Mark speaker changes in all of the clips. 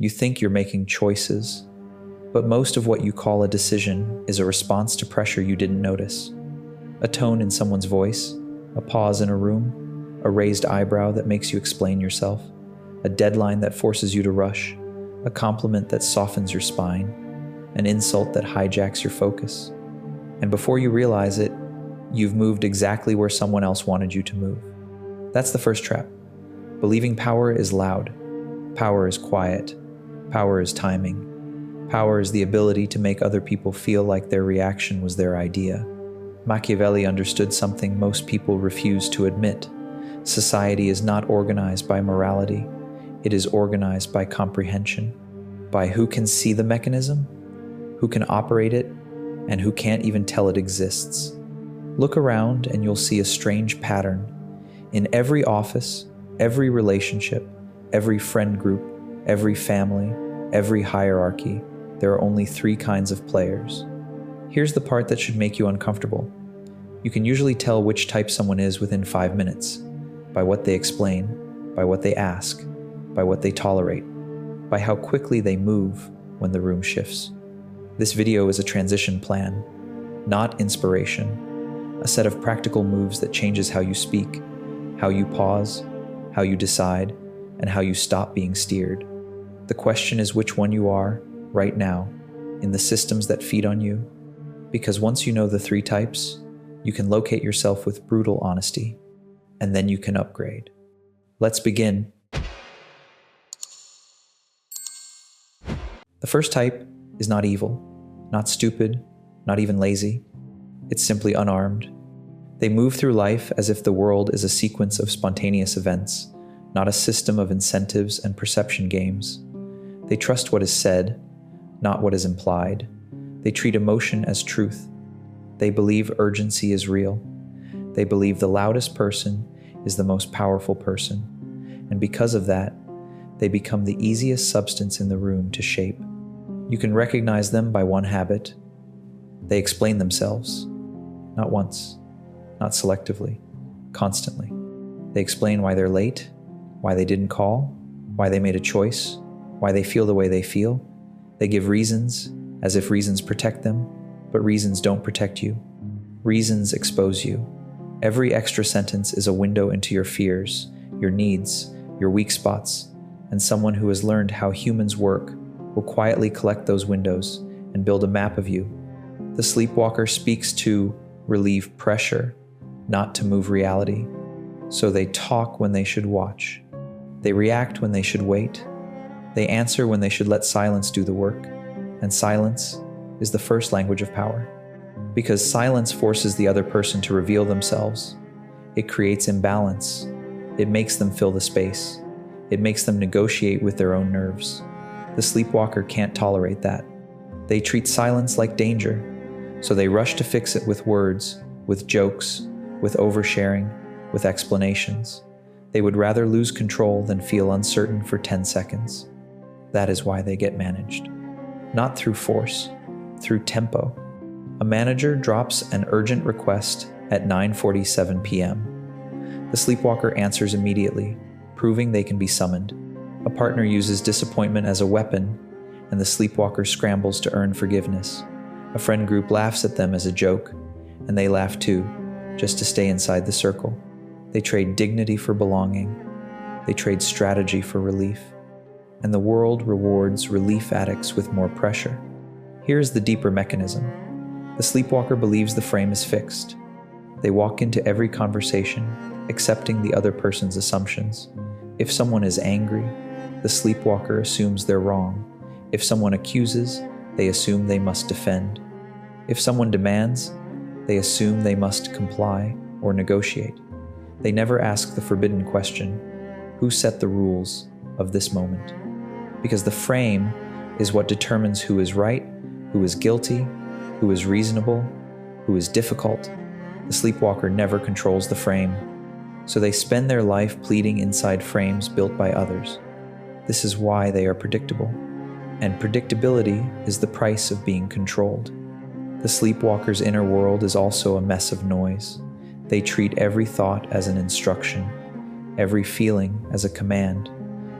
Speaker 1: You think you're making choices, but most of what you call a decision is a response to pressure you didn't notice. A tone in someone's voice, a pause in a room, a raised eyebrow that makes you explain yourself, a deadline that forces you to rush, a compliment that softens your spine, an insult that hijacks your focus. And before you realize it, you've moved exactly where someone else wanted you to move. That's the first trap. Believing power is loud. Power is quiet. Power is timing. Power is the ability to make other people feel like their reaction was their idea. Machiavelli understood something most people refuse to admit. Society is not organized by morality. It is organized by comprehension, by who can see the mechanism, who can operate it, and who can't even tell it exists. Look around and you'll see a strange pattern. In every office, every relationship, every friend group, every family, every hierarchy, there are only three kinds of players. Here's the part that should make you uncomfortable. You can usually tell which type someone is within 5 minutes, by what they explain, by what they ask, by what they tolerate, by how quickly they move when the room shifts. This video is a transition plan, not inspiration, a set of practical moves that changes how you speak, how you pause, how you decide, and how you stop being steered. The question is which one you are, right now, in the systems that feed on you, because once you know the three types, you can locate yourself with brutal honesty, and then you can upgrade. Let's begin. The first type is not evil, not stupid, not even lazy. It's simply unarmed. They move through life as if the world is a sequence of spontaneous events, not a system of incentives and perception games. They trust what is said, not what is implied. They treat emotion as truth. They believe urgency is real. They believe the loudest person is the most powerful person. And because of that, they become the easiest substance in the room to shape. You can recognize them by one habit. They explain themselves, not once, not selectively, constantly. They explain why they're late, why they didn't call, why they made a choice, why they feel the way they feel. They give reasons, as if reasons protect them, but reasons don't protect you. Reasons expose you. Every extra sentence is a window into your fears, your needs, your weak spots, and someone who has learned how humans work will quietly collect those windows and build a map of you. The sleepwalker speaks to relieve pressure, not to move reality. So they talk when they should watch. They react when they should wait. They answer when they should let silence do the work. And silence is the first language of power. Because silence forces the other person to reveal themselves. It creates imbalance. It makes them fill the space. It makes them negotiate with their own nerves. The sleepwalker can't tolerate that. They treat silence like danger, so they rush to fix it with words, with jokes, with oversharing, with explanations. They would rather lose control than feel uncertain for 10 seconds. That is why they get managed. Not through force, through tempo. A manager drops an urgent request at 9:47 p.m. The sleepwalker answers immediately, proving they can be summoned. A partner uses disappointment as a weapon, and the sleepwalker scrambles to earn forgiveness. A friend group laughs at them as a joke, and they laugh too, just to stay inside the circle. They trade dignity for belonging. They trade strategy for relief. And the world rewards relief addicts with more pressure. Here's the deeper mechanism. The sleepwalker believes the frame is fixed. They walk into every conversation, accepting the other person's assumptions. If someone is angry, the sleepwalker assumes they're wrong. If someone accuses, they assume they must defend. If someone demands, they assume they must comply or negotiate. They never ask the forbidden question, who set the rules of this moment? Because the frame is what determines who is right, who is guilty, who is reasonable, who is difficult. The sleepwalker never controls the frame, so they spend their life pleading inside frames built by others. This is why they are predictable, and predictability is the price of being controlled. The sleepwalker's inner world is also a mess of noise. They treat every thought as an instruction, every feeling as a command.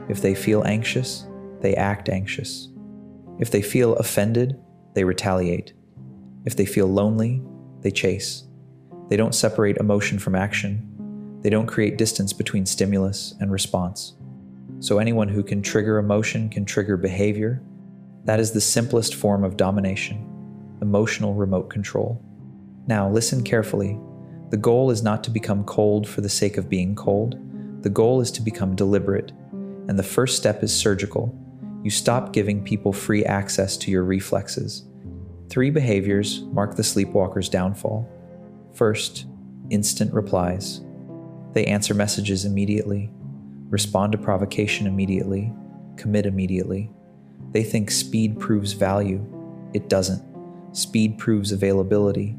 Speaker 1: If they feel anxious, they act anxious. If they feel offended, they retaliate. If they feel lonely, they chase. They don't separate emotion from action. They don't create distance between stimulus and response. So anyone who can trigger emotion can trigger behavior. That is the simplest form of domination, emotional remote control. Now listen carefully. The goal is not to become cold for the sake of being cold. The goal is to become deliberate. And the first step is surgical. You stop giving people free access to your reflexes. 3 behaviors mark the sleepwalker's downfall. First, instant replies. They answer messages immediately, respond to provocation immediately, commit immediately. They think speed proves value. It doesn't. Speed proves availability.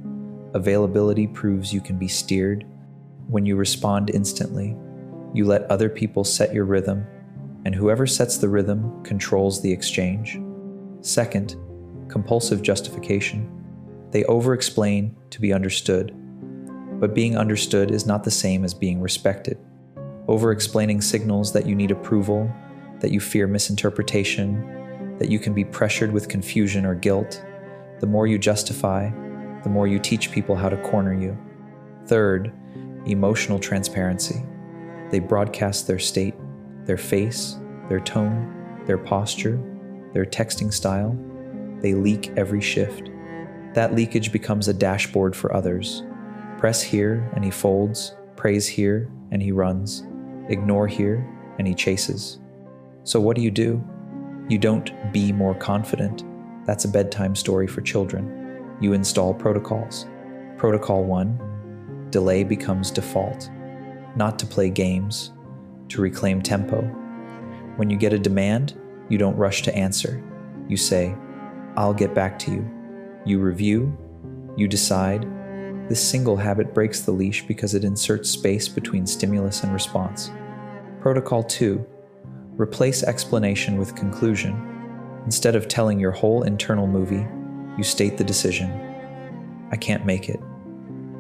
Speaker 1: Availability proves you can be steered. When you respond instantly, you let other people set your rhythm, and whoever sets the rhythm controls the exchange. Second, compulsive justification. They over-explain to be understood. But being understood is not the same as being respected. Over-explaining signals that you need approval, that you fear misinterpretation, that you can be pressured with confusion or guilt. The more you justify, the more you teach people how to corner you. Third, emotional transparency. They broadcast their state, their face, their tone, their posture, their texting style. They leak every shift. That leakage becomes a dashboard for others. Press here and he folds, praise here and he runs, ignore here and he chases. So what do? You don't be more confident. That's a bedtime story for children. You install protocols. Protocol 1, delay becomes default. Not to play games, to reclaim tempo. When you get a demand, you don't rush to answer. You say, I'll get back to you. You review, you decide. This single habit breaks the leash because it inserts space between stimulus and response. Protocol 2, replace explanation with conclusion. Instead of telling your whole internal movie, you state the decision. I can't make it.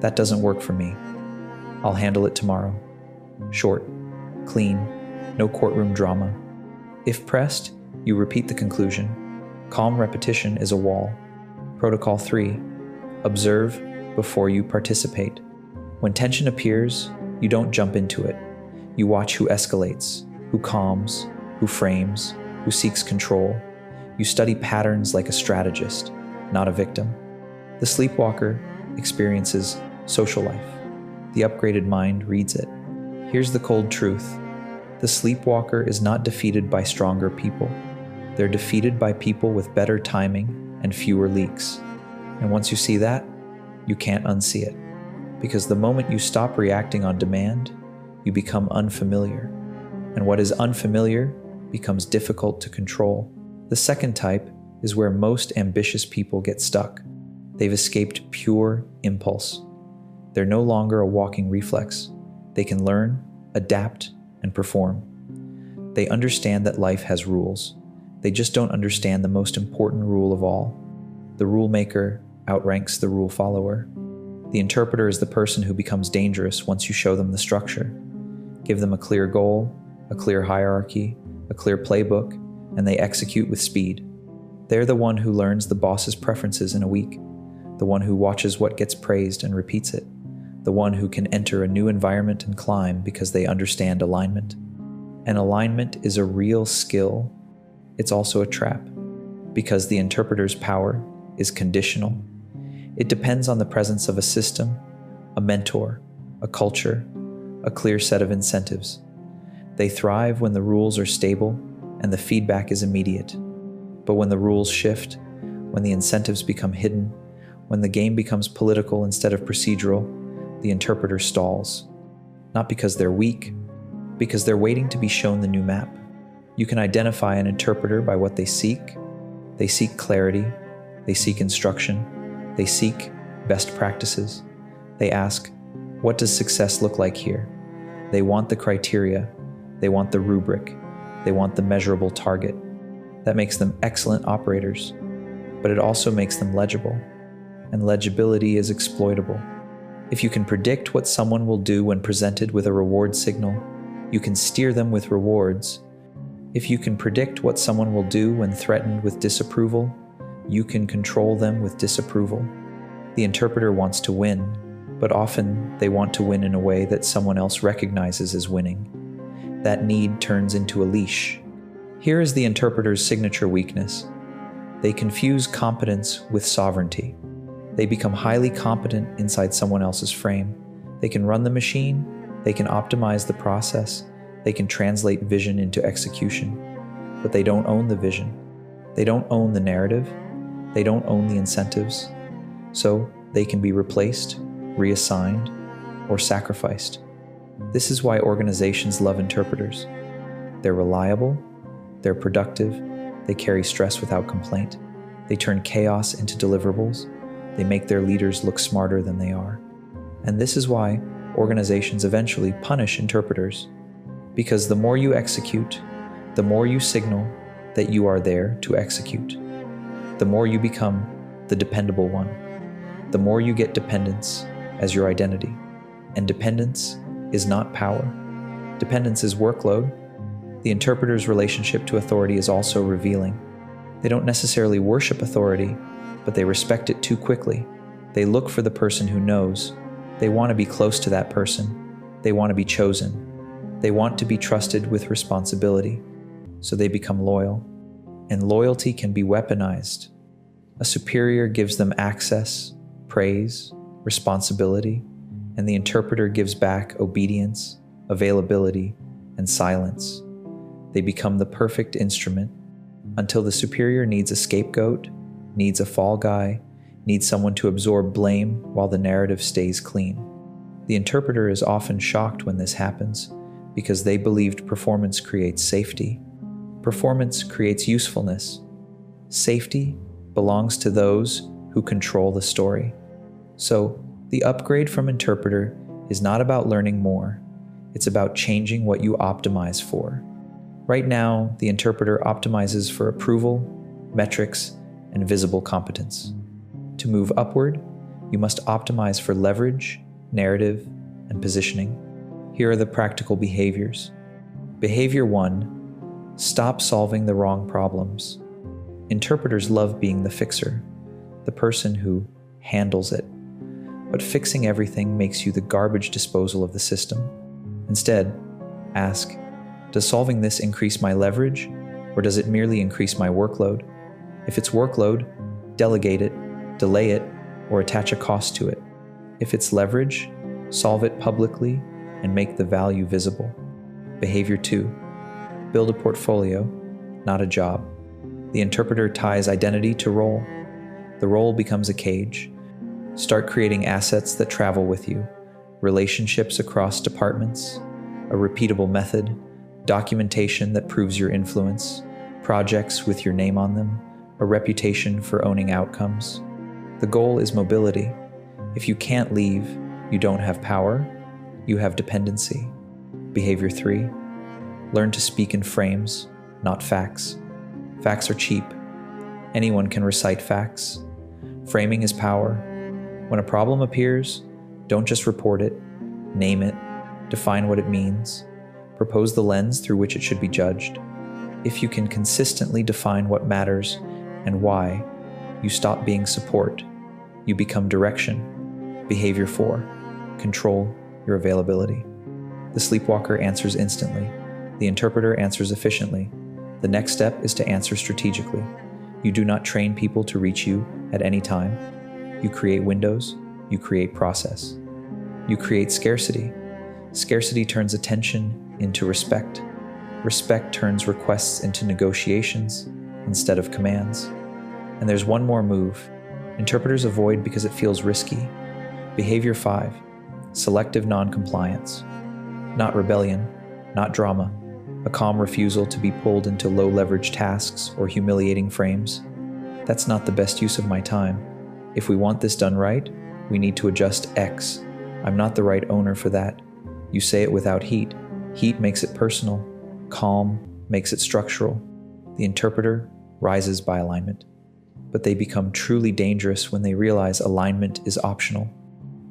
Speaker 1: That doesn't work for me. I'll handle it tomorrow. Short, clean, no courtroom drama. If pressed, you repeat the conclusion. Calm repetition is a wall. Protocol 3, observe before you participate. When tension appears, you don't jump into it. You watch who escalates, who calms, who frames, who seeks control. You study patterns like a strategist, not a victim. The sleepwalker experiences social life. The upgraded mind reads it. Here's the cold truth. The sleepwalker is not defeated by stronger people. They're defeated by people with better timing and fewer leaks. And once you see that, you can't unsee it. Because the moment you stop reacting on demand, you become unfamiliar. And what is unfamiliar becomes difficult to control. The second type is where most ambitious people get stuck. They've escaped pure impulse. They're no longer a walking reflex. They can learn, adapt, and perform. They understand that life has rules. They just don't understand the most important rule of all. The rule maker outranks the rule follower. The interpreter is the person who becomes dangerous once you show them the structure. Give them a clear goal, a clear hierarchy, a clear playbook, and they execute with speed. They're the one who learns the boss's preferences in a week, the one who watches what gets praised and repeats it, the one who can enter a new environment and climb because they understand alignment. And alignment is a real skill. It's also a trap, because the interpreter's power is conditional. It depends on the presence of a system, a mentor, a culture, a clear set of incentives. They thrive when the rules are stable and the feedback is immediate. But when the rules shift, when the incentives become hidden, when the game becomes political instead of procedural, the interpreter stalls. Not because they're weak, because they're waiting to be shown the new map. You can identify an interpreter by what they seek. They seek clarity, they seek instruction, they seek best practices. They ask, what does success look like here? They want the criteria, they want the rubric, they want the measurable target. That makes them excellent operators, but it also makes them legible, and legibility is exploitable. If you can predict what someone will do when presented with a reward signal, you can steer them with rewards. If you can predict what someone will do when threatened with disapproval, you can control them with disapproval. The interpreter wants to win, but often they want to win in a way that someone else recognizes as winning. That need turns into a leash. Here is the interpreter's signature weakness. They confuse competence with sovereignty. They become highly competent inside someone else's frame. They can run the machine, they can optimize the process, they can translate vision into execution, but they don't own the vision. They don't own the narrative. They don't own the incentives. So they can be replaced, reassigned, or sacrificed. This is why organizations love interpreters. They're reliable, they're productive, they carry stress without complaint, they turn chaos into deliverables, they make their leaders look smarter than they are. And this is why organizations eventually punish interpreters. Because the more you execute, the more you signal that you are there to execute. The more you become the dependable one. The more you get dependence as your identity. And dependence is not power. Dependence is workload. The interpreter's relationship to authority is also revealing. They don't necessarily worship authority, but they respect it too quickly. They look for the person who knows. They want to be close to that person. They want to be chosen. They want to be trusted with responsibility. So they become loyal. And loyalty can be weaponized. A superior gives them access, praise, responsibility, and the interpreter gives back obedience, availability, and silence. They become the perfect instrument until the superior needs a scapegoat, needs a fall guy, needs someone to absorb blame while the narrative stays clean. The interpreter is often shocked when this happens because they believed performance creates safety. Performance creates usefulness. Safety belongs to those who control the story. So, the upgrade from interpreter is not about learning more. It's about changing what you optimize for. Right now, the interpreter optimizes for approval, metrics, and visible competence. To move upward, you must optimize for leverage, narrative, and positioning. Here are the practical behaviors. Behavior 1, stop solving the wrong problems. Interpreters love being the fixer, the person who handles it. But fixing everything makes you the garbage disposal of the system. Instead, ask, does solving this increase my leverage, or does it merely increase my workload? If it's workload, delegate it, delay it, or attach a cost to it. If it's leverage, solve it publicly and make the value visible. Behavior 2, build a portfolio, not a job. The interpreter ties identity to role. The role becomes a cage. Start creating assets that travel with you, relationships across departments, a repeatable method, documentation that proves your influence, projects with your name on them, a reputation for owning outcomes. The goal is mobility. If you can't leave, you don't have power, you have dependency. Behavior 3, learn to speak in frames, not facts. Facts are cheap. Anyone can recite facts. Framing is power. When a problem appears, don't just report it, name it, define what it means, propose the lens through which it should be judged. If you can consistently define what matters and why, you stop being support. You become direction. Behavior 4, control your availability. The sleepwalker answers instantly. The interpreter answers efficiently. The next step is to answer strategically. You do not train people to reach you at any time. You create windows. You create process. You create scarcity. Scarcity turns attention into respect. Respect turns requests into negotiations instead of commands. And there's one more move. Interpreters avoid because it feels risky. Behavior 5, selective non-compliance. Not rebellion, not drama, a calm refusal to be pulled into low-leverage tasks or humiliating frames. That's not the best use of my time. If we want this done right, we need to adjust X. I'm not the right owner for that. You say it without heat. Heat makes it personal. Calm makes it structural. The interpreter rises by alignment. But they become truly dangerous when they realize alignment is optional.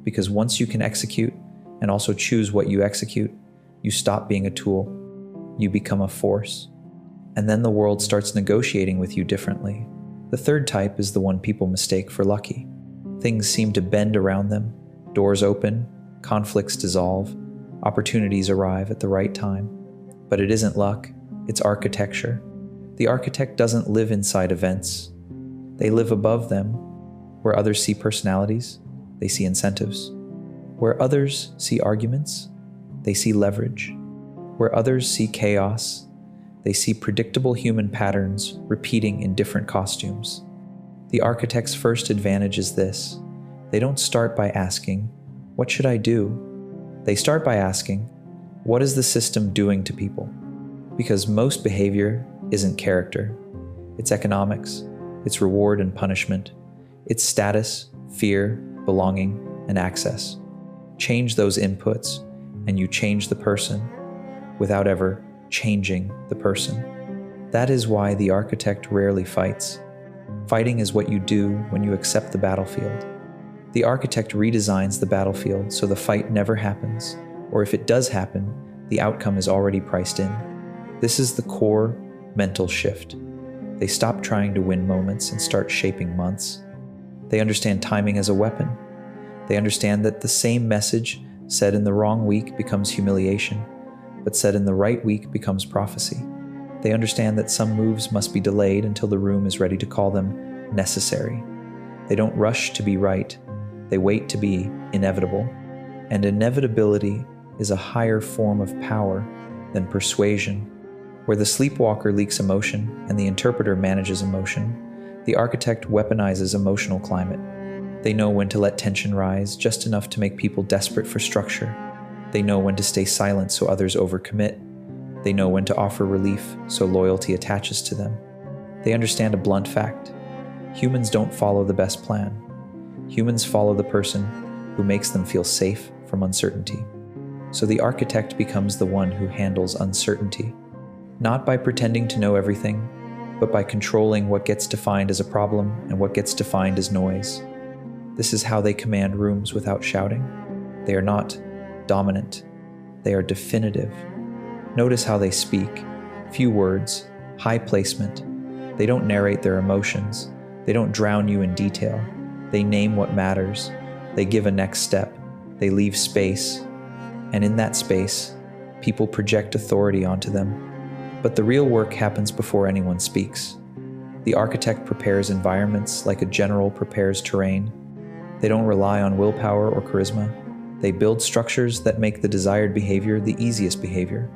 Speaker 1: Because once you can execute and also choose what you execute, you stop being a tool. You become a force. and then the world starts negotiating with you differently. The third type is the one people mistake for lucky. Things seem to bend around them, doors open, conflicts dissolve, opportunities arrive at the right time. But it isn't luck, it's architecture. The architect doesn't live inside events. They live above them. Where others see personalities, they see incentives. Where others see arguments, they see leverage. Where others see chaos, they see predictable human patterns repeating in different costumes. The architect's first advantage is this: they don't start by asking, "What should I do?" They start by asking, "What is the system doing to people?" Because most behavior isn't character. It's economics, it's reward and punishment, it's status, fear, belonging, and access. Change those inputs, and you change the person without ever changing the person. That is why the architect rarely fights. Fighting is what you do when you accept the battlefield. The architect redesigns the battlefield so the fight never happens, or if it does happen, the outcome is already priced in. This is the core mental shift. They stop trying to win moments and start shaping months. They understand timing as a weapon. They understand that the same message said in the wrong week becomes humiliation, but said in the right week becomes prophecy. They understand that some moves must be delayed until the room is ready to call them necessary. They don't rush to be right. They wait to be inevitable. And inevitability is a higher form of power than persuasion. Where the sleepwalker leaks emotion and the interpreter manages emotion, the architect weaponizes emotional climate. They know when to let tension rise just enough to make people desperate for structure. They know when to stay silent so others overcommit. They know when to offer relief so loyalty attaches to them. They understand a blunt fact: humans don't follow the best plan. Humans follow the person who makes them feel safe from uncertainty. So the architect becomes the one who handles uncertainty, not by pretending to know everything, but by controlling what gets defined as a problem and what gets defined as noise. This is how they command rooms without shouting. They are not dominant. They are definitive. Notice how they speak. Few words, high placement. They don't narrate their emotions. They don't drown you in detail. They name what matters. They give a next step. They leave space. And in that space, people project authority onto them. But the real work happens before anyone speaks. The architect prepares environments like a general prepares terrain. They don't rely on willpower or charisma. They build structures that make the desired behavior the easiest behavior.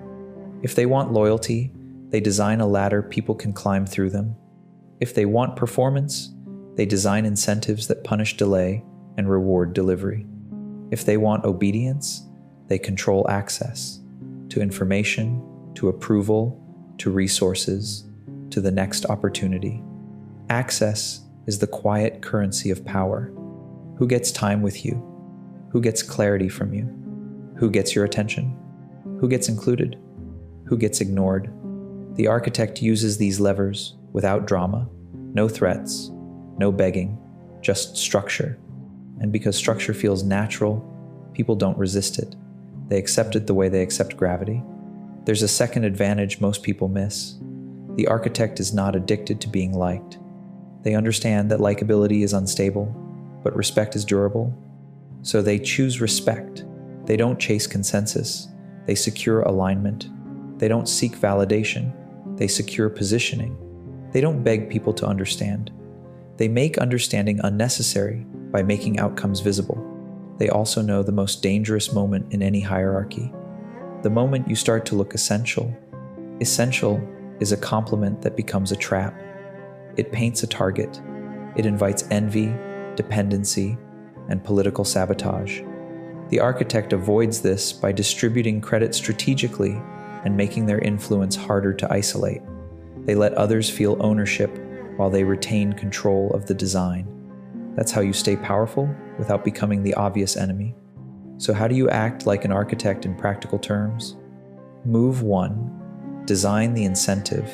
Speaker 1: If they want loyalty, they design a ladder people can climb through them. If they want performance, they design incentives that punish delay and reward delivery. If they want obedience, they control access to information, to approval, to resources, to the next opportunity. Access is the quiet currency of power. Who gets time with you? Who gets clarity from you? Who gets your attention? Who gets included? Who gets ignored? The architect uses these levers without drama, no threats, no begging, just structure. And because structure feels natural, people don't resist it. They accept it the way they accept gravity. There's a second advantage most people miss. The architect is not addicted to being liked. They understand that likability is unstable, but respect is durable. So they choose respect. They don't chase consensus. They secure alignment. They don't seek validation. They secure positioning. They don't beg people to understand. They make understanding unnecessary by making outcomes visible. They also know the most dangerous moment in any hierarchy. The moment you start to look essential. Essential is a compliment that becomes a trap. It paints a target. It invites envy, dependency, and political sabotage. The architect avoids this by distributing credit strategically and making their influence harder to isolate. They let others feel ownership while they retain control of the design. That's how you stay powerful without becoming the obvious enemy. So how do you act like an architect in practical terms? Move 1. Design the incentive.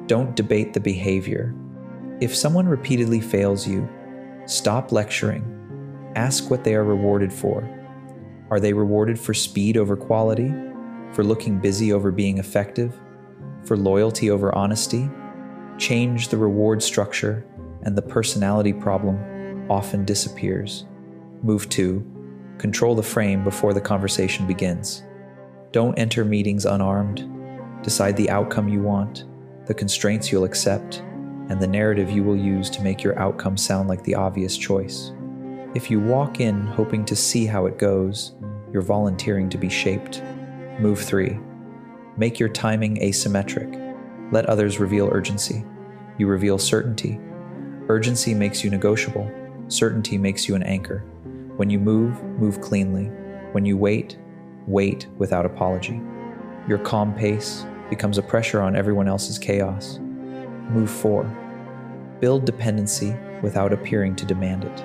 Speaker 1: Don't debate the behavior. If someone repeatedly fails you, stop lecturing. Ask what they are rewarded for. Are they rewarded for speed over quality? For looking busy over being effective? for loyalty over honesty, change the reward structure and the personality problem often disappears. Move 2. Control the frame before the conversation begins. Don't enter meetings unarmed. Decide the outcome you want, the constraints you'll accept, and the narrative you will use to make your outcome sound like the obvious choice. If you walk in hoping to see how it goes, you're volunteering to be shaped. Move 3. Make your timing asymmetric. Let others reveal urgency. You reveal certainty. Urgency makes you negotiable. Certainty makes you an anchor. When you move, move cleanly. When you wait, wait without apology. Your calm pace becomes a pressure on everyone else's chaos. Move 4. Build dependency without appearing to demand it.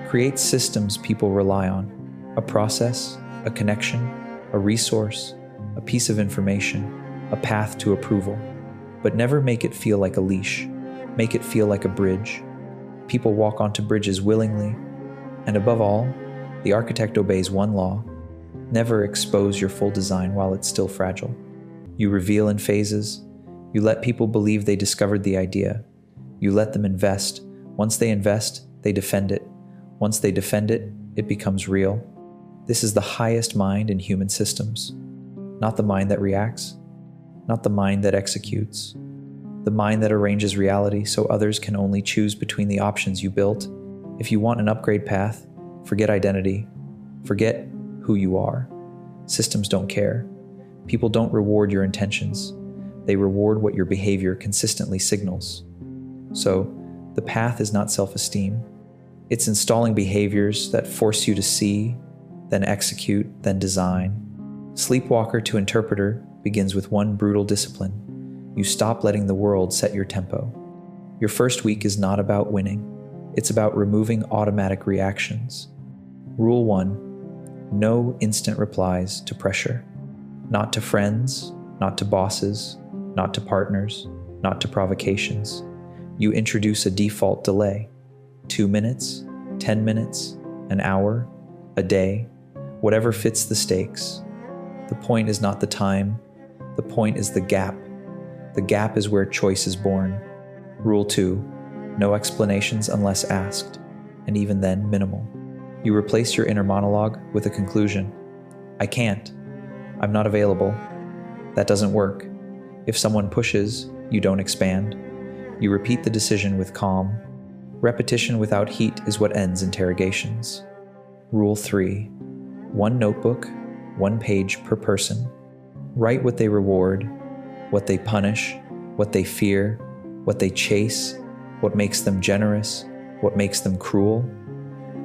Speaker 1: Create systems people rely on. A process, a connection, a resource, a piece of information, a path to approval. But never make it feel like a leash. Make it feel like a bridge. People walk onto bridges willingly. And above all, the architect obeys one law: never expose your full design while it's still fragile. You reveal in phases. You let people believe they discovered the idea. You let them invest. Once they invest, they defend it. Once they defend it, it becomes real. This is the highest mind in human systems. Not the mind that reacts, not the mind that executes, the mind that arranges reality so others can only choose between the options you built. If you want an upgrade path, forget identity, forget who you are. Systems don't care. People don't reward your intentions. They reward what your behavior consistently signals. So, the path is not self-esteem. It's installing behaviors that force you to see, then execute, then design. Sleepwalker to interpreter begins with one brutal discipline. You stop letting the world set your tempo. Your first week is not about winning. It's about removing automatic reactions. Rule 1. No instant replies to pressure. Not to friends, not to bosses, not to partners, not to provocations. You introduce a default delay. 2 minutes, 10 minutes, an hour, a day, whatever fits the stakes. The point is not the time. The point is the gap. The gap is where choice is born. Rule 2. No explanations unless asked, and even then minimal. You replace your inner monologue with a conclusion. I can't. I'm not available. That doesn't work. If someone pushes, you don't expand. You repeat the decision with calm. Repetition without heat is what ends interrogations. Rule 3. One notebook, 1 page per person. Write what they reward, what they punish, what they fear, what they chase, what makes them generous, what makes them cruel.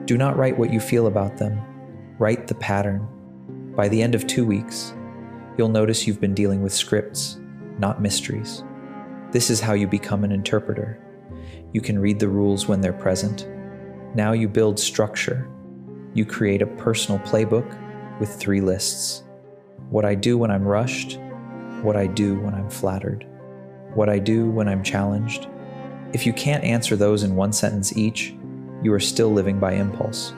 Speaker 1: Do not write what you feel about them. Write the pattern. By the end of 2 weeks, you'll notice you've been dealing with scripts, not mysteries. This is how you become an interpreter. You can read the rules when they're present. Now you build structure. You create a personal playbook with 3 lists. What I do when I'm rushed, what I do when I'm flattered, what I do when I'm challenged. If you can't answer those in 1 sentence each, you are still living by impulse.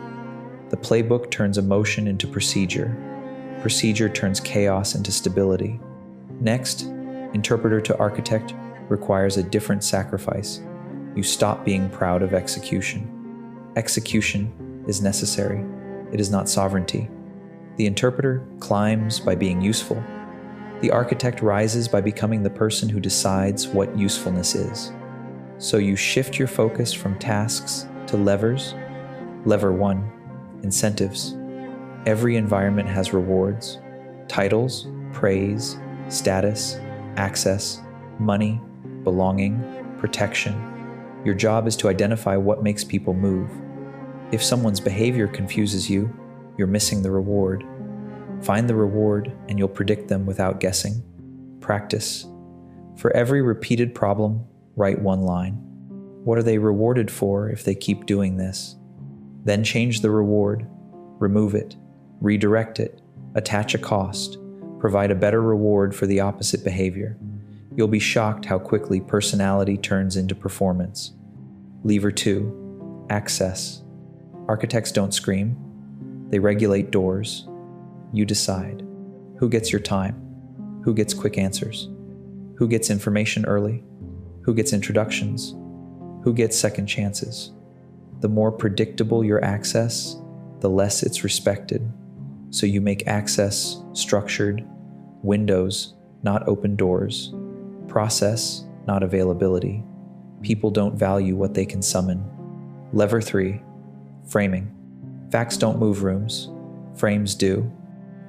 Speaker 1: The playbook turns emotion into procedure. Procedure turns chaos into stability. Next, interpreter to architect requires a different sacrifice. You stop being proud of execution. Execution is necessary. It is not sovereignty. The interpreter climbs by being useful. The architect rises by becoming the person who decides what usefulness is. So you shift your focus from tasks to levers. Lever 1, incentives. Every environment has rewards: titles, praise, status, access, money, belonging, protection. Your job is to identify what makes people move. If someone's behavior confuses you, you're missing the reward. Find the reward and you'll predict them without guessing. Practice. For every repeated problem, write 1 line. What are they rewarded for if they keep doing this? Then change the reward, remove it, redirect it, attach a cost, provide a better reward for the opposite behavior. You'll be shocked how quickly personality turns into performance. Lever 2, access. Architects don't scream. They regulate doors. You decide. Who gets your time? Who gets quick answers? Who gets information early? Who gets introductions? Who gets second chances? The more predictable your access, the less it's respected. So you make access structured, windows, not open doors, process, not availability. People don't value what they can summon. Lever 3, framing. Facts don't move rooms, frames do.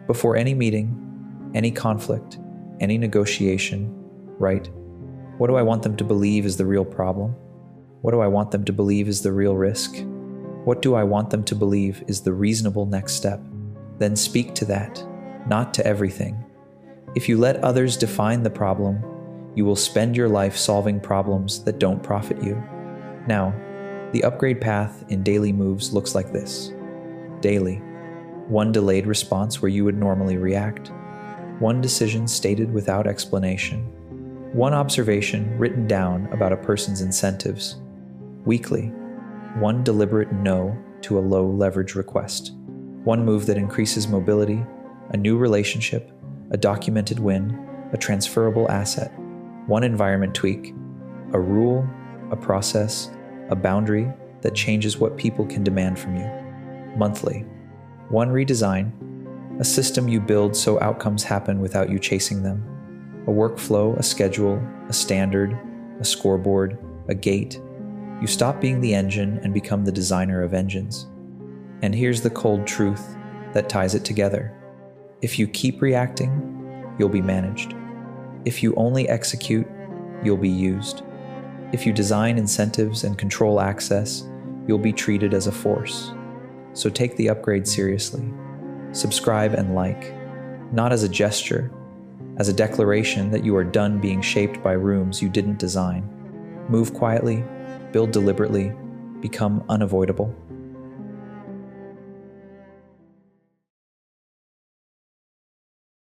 Speaker 1: Before any meeting, any conflict, any negotiation, write, what do I want them to believe is the real problem? What do I want them to believe is the real risk? What do I want them to believe is the reasonable next step? Then speak to that, not to everything. If you let others define the problem, you will spend your life solving problems that don't profit you. Now, the upgrade path in daily moves looks like this. Daily, one delayed response where you would normally react. One decision stated without explanation. One observation written down about a person's incentives. Weekly, one deliberate no to a low leverage request. One move that increases mobility, a new relationship, a documented win, a transferable asset. One environment tweak, a rule, a process, a boundary that changes what people can demand from you. Monthly, one redesign, a system you build so outcomes happen without you chasing them. A workflow, a schedule, a standard, a scoreboard, a gate. You stop being the engine and become the designer of engines. And here's the cold truth that ties it together. If you keep reacting, you'll be managed. If you only execute, you'll be used. If you design incentives and control access, you'll be treated as a force. So take the upgrade seriously. Subscribe and like, not as a gesture, as a declaration that you are done being shaped by rooms you didn't design. Move quietly, build deliberately, become unavoidable.